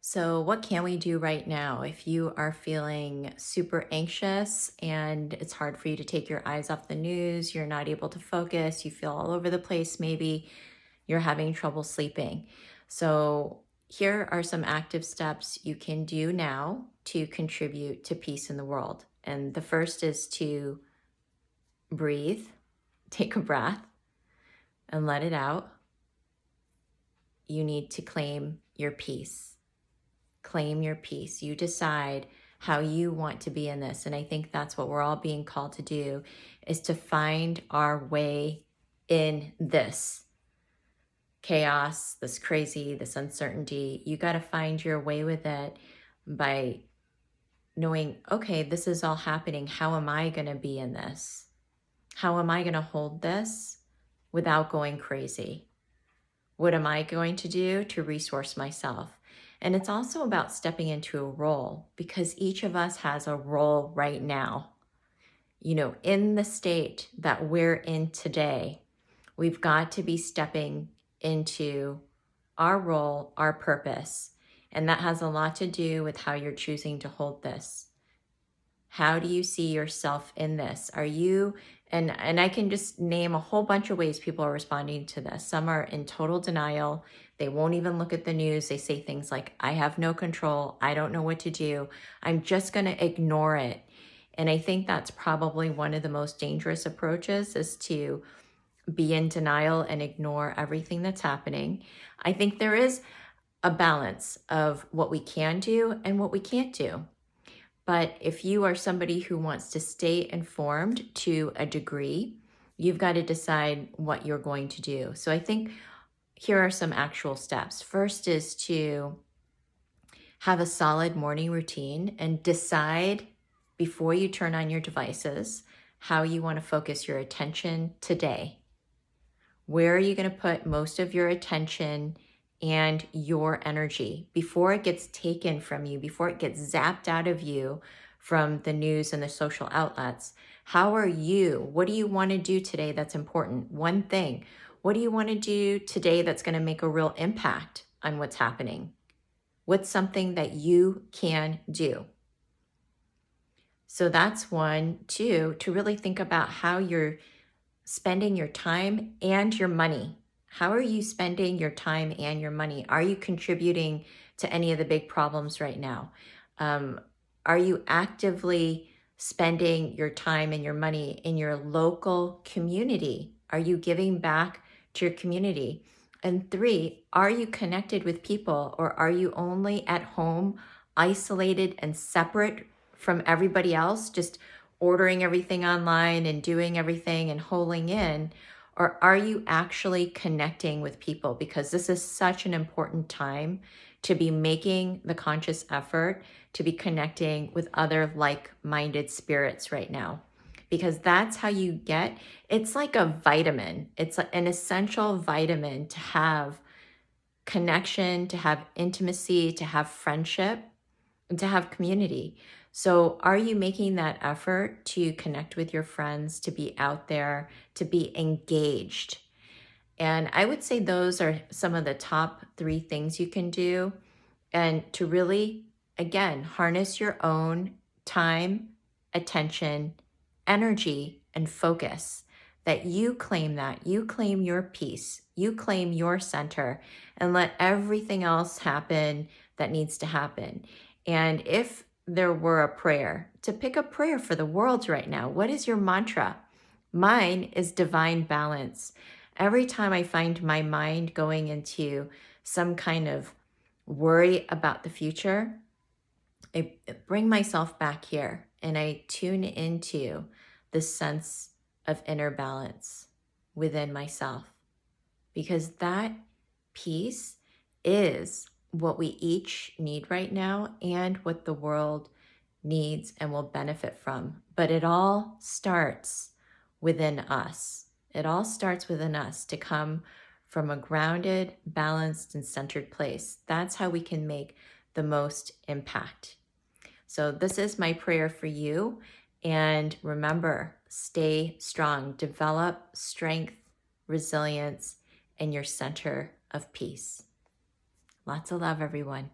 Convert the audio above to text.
So, what can we do right now if you are feeling super anxious and it's hard for you to take your eyes off the news? You're not able to focus, you feel all over the place, maybe you're having trouble sleeping. So, here are some active steps you can do now to contribute to peace in the world. And the first is to breathe, take a breath, and let it out. You need to claim your peace. Claim your peace. You decide how you want to be in this. And I think that's what we're all being called to do, is to find our way in this chaos, this crazy, this uncertainty. You got to find your way with it by knowing, okay, this is all happening. How am I going to be in this? How am I going to hold this without going crazy? What am I going to do to resource myself? And it's also about stepping into a role, because each of us has a role right now. In the state that we're in today, we've got to be stepping into our role, our purpose. And that has a lot to do with how you're choosing to hold this. How do you see yourself in this? Are you, and I can just name a whole bunch of ways people are responding to this. Some are in total denial. They won't even look at the news. They say things like, I have no control. I don't know what to do. I'm just going to ignore it. And I think that's probably one of the most dangerous approaches, is to be in denial and ignore everything that's happening. I think there is a balance of what we can do and what we can't do. But if you are somebody who wants to stay informed to a degree, you've got to decide what you're going to do. So I think here are some actual steps. First is to have a solid morning routine and decide before you turn on your devices how you want to focus your attention today. Where are you going to put most of your attention and your energy before it gets taken from you, before it gets zapped out of you from the news and the social outlets? How are you? What do you want to do today that's important? One thing. What do you want to do today that's going to make a real impact on what's happening? What's something that you can do? So that's one. Two, to really think about how you're spending your time and your money. How are you spending your time and your money? Are you contributing to any of the big problems right now? Um, are you actively spending your time and your money in your local community? Are you giving back to your community? And three, are you connected with people, or are you only at home, isolated and separate from everybody else, just ordering everything online and doing everything and holing in? Or are you actually connecting with people? Because this is such an important time to be making the conscious effort to be connecting with other like-minded spirits right now. Because that's how you get, it's like a vitamin. It's an essential vitamin to have connection, to have intimacy, to have friendship, and to have community. So, are you making that effort to connect with your friends, to be out there, to be engaged? And I would say those are some of the top three things you can do. And to really, again, harness your own time, attention, energy, and focus. That you claim your peace, you claim your center, and let everything else happen that needs to happen. And if there were a prayer, to pick a prayer for the world right now, what is your mantra? Mine is divine balance. Every time I find my mind going into some kind of worry about the future, I bring myself back here and I tune into the sense of inner balance within myself, because that peace is what we each need right now and what the world needs and will benefit from. But it all starts within us. It all starts within us to come from a grounded, balanced, and centered place. That's how we can make the most impact. So, this is my prayer for you. And remember, stay strong, develop strength, resilience, and your center of peace. Lots of love, everyone.